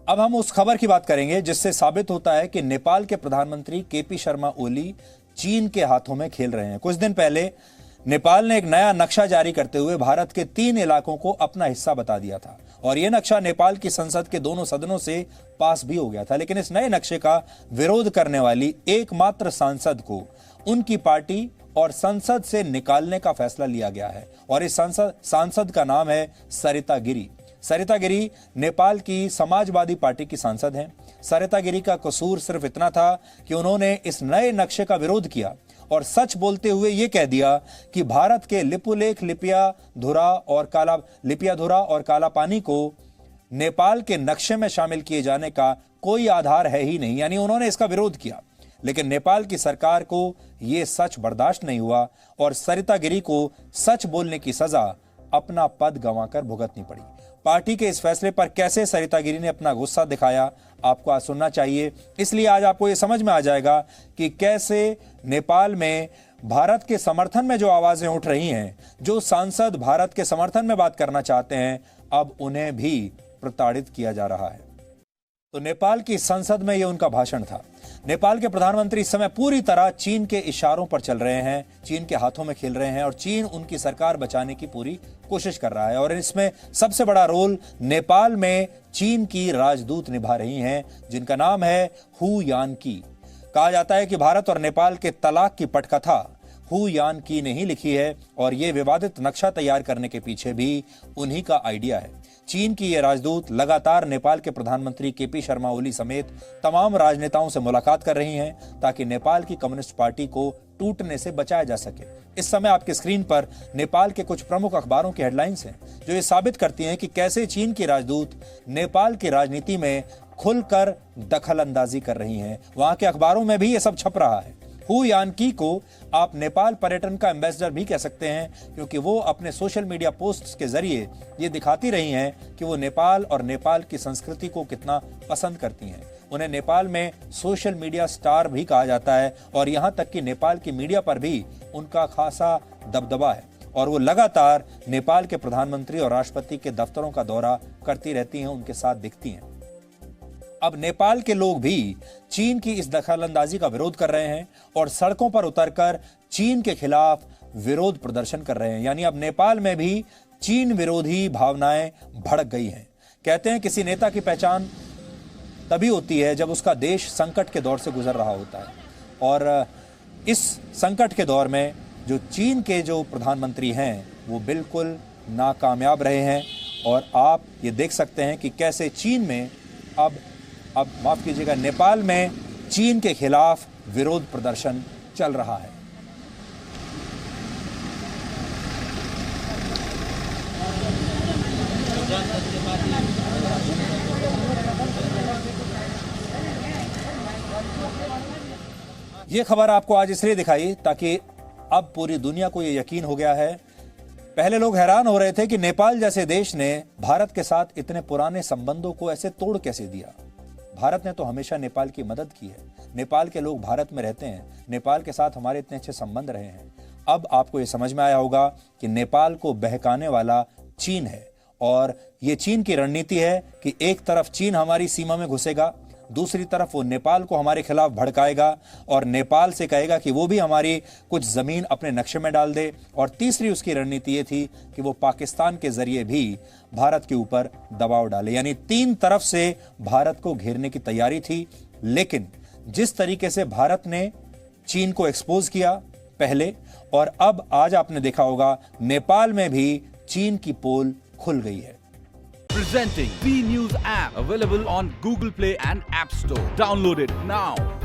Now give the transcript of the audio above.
अब हम उस खबर की बात करेंगे जिससे साबित होता है कि नेपाल के प्रधानमंत्री केपी शर्मा ओली चीन के हाथों में खेल रहे हैं। कुछ दिन पहले नेपाल ने एक नया नक्शा जारी करते हुए भारत के 3 इलाकों को अपना हिस्सा बता दिया था और यह नक्शा नेपाल की संसद के दोनों सदनों से पास भी हो गया था। लेकिन इस नए नक्शे का विरोध करने वाली एकमात्र सांसद को उनकी पार्टी और संसद से निकालने का फैसला लिया गया है और इस सांसद का नाम है सरिता गिरी। सरिता गिरी नेपाल की समाजवादी पार्टी की सांसद हैं। सरिता गिरी का कसूर सिर्फ इतना था कि उन्होंने इस नए नक्शे का विरोध किया और सच बोलते हुए यह कह दिया कि भारत के लिपुलेख लिपियाधुरा और कालापानी को नेपाल के नक्शे में शामिल किए जाने का कोई आधार है ही नहीं, यानी उन्होंने इसका विरोध किया। लेकिन नेपाल की सरकार को यह सच बर्दाश्त नहीं हुआ और सरिता गिरी को सच बोलने की सजा अपना पद गंवाकर भुगतनी पड़ी। पार्टी के इस फैसले पर कैसे सरिता गिरी ने अपना गुस्सा दिखाया, आपको आज सुनना चाहिए। इसलिए आज आपको यह समझ में आ जाएगा कि कैसे नेपाल में भारत के समर्थन में जो आवाजें उठ रही हैं, जो सांसद भारत के समर्थन में बात करना चाहते हैं, अब उन्हें भी प्रताड़ित किया जा रहा है। तो नेपाल की संसद में यह उनका भाषण था। नेपाल के प्रधानमंत्री इस समय पूरी तरह चीन के इशारों पर चल रहे हैं, चीन के हाथों में खेल रहे हैं और चीन उनकी सरकार बचाने की पूरी कोशिश कर रहा है। और इसमें सबसे बड़ा रोल नेपाल में चीन की राजदूत निभा रही हैं, जिनका नाम है हु यानकी। कहा जाता है कि भारत और नेपाल के तलाक की पटकथा हु यानकी ने ही लिखी है और यह विवादित नक्शा तैयार करने के पीछे भी उन्हीं का आइडिया है। चीन की ये राजदूत लगातार नेपाल के प्रधानमंत्री केपी शर्मा ओली समेत तमाम राजनेताओं से मुलाकात कर रही हैं ताकि नेपाल की कम्युनिस्ट पार्टी को टूटने से बचाया जा सके। इस समय आपकी स्क्रीन पर नेपाल के कुछ प्रमुख अखबारों की हेडलाइंस हैं जो ये साबित करती हैं कि कैसे चीन की राजदूत नेपाल की राजनीति में खुलकर दखल अंदाजी कर रही हैं। वहां के अखबारों में भी ये सब छप रहा है। हु यानकी को आप नेपाल पर्यटन का एम्बेसडर भी कह सकते हैं क्योंकि वो अपने सोशल मीडिया पोस्ट्स के जरिए ये दिखाती रही हैं कि वो नेपाल और नेपाल की संस्कृति को कितना पसंद करती हैं। उन्हें नेपाल में सोशल मीडिया स्टार भी कहा जाता है और यहाँ तक कि नेपाल की मीडिया पर भी उनका खासा दबदबा है और वो लगातार नेपाल के प्रधानमंत्री और राष्ट्रपति के दफ्तरों का दौरा करती रहती हैं, उनके साथ दिखती हैं। अब नेपाल के लोग भी चीन की इस दखलंदाजी का विरोध कर रहे हैं और सड़कों पर उतरकर चीन के खिलाफ विरोध प्रदर्शन कर रहे हैं। यानी अब नेपाल में भी चीन विरोधी भावनाएं भड़क गई हैं। कहते हैं किसी नेता की पहचान तभी होती है जब उसका देश संकट के दौर से गुजर रहा होता है और इस संकट के दौर में जो चीन के जो प्रधानमंत्री हैं वो बिल्कुल नाकामयाब रहे हैं और आप ये देख सकते हैं कि कैसे चीन में अब माफ कीजिएगा, नेपाल में चीन के खिलाफ विरोध प्रदर्शन चल रहा है। यह खबर आपको आज इसलिए दिखाई ताकि अब पूरी दुनिया को यह यकीन हो गया है। पहले लोग हैरान हो रहे थे कि नेपाल जैसे देश ने भारत के साथ इतने पुराने संबंधों को ऐसे तोड़ कैसे दिया। भारत ने तो हमेशा नेपाल की मदद की है। नेपाल के लोग भारत में रहते हैं, नेपाल के साथ हमारे इतने अच्छे संबंध रहे हैं। अब आपको ये समझ में आया होगा कि नेपाल को बहकाने वाला चीन है और ये चीन की रणनीति है कि एक तरफ चीन हमारी सीमा में घुसेगा, दूसरी तरफ वो नेपाल को हमारे खिलाफ भड़काएगा और नेपाल से कहेगा कि वो भी हमारी कुछ जमीन अपने नक्शे में डाल दे और तीसरी उसकी रणनीति ये थी कि वो पाकिस्तान के जरिए भी भारत के ऊपर दबाव डाले। यानी 3 तरफ से भारत को घेरने की तैयारी थी। लेकिन जिस तरीके से भारत ने चीन को एक्सपोज किया पहले और अब आज आपने देखा होगा नेपाल में भी चीन की पोल खुल गई है। Presenting B News app available on Google Play and App Store. Download it now.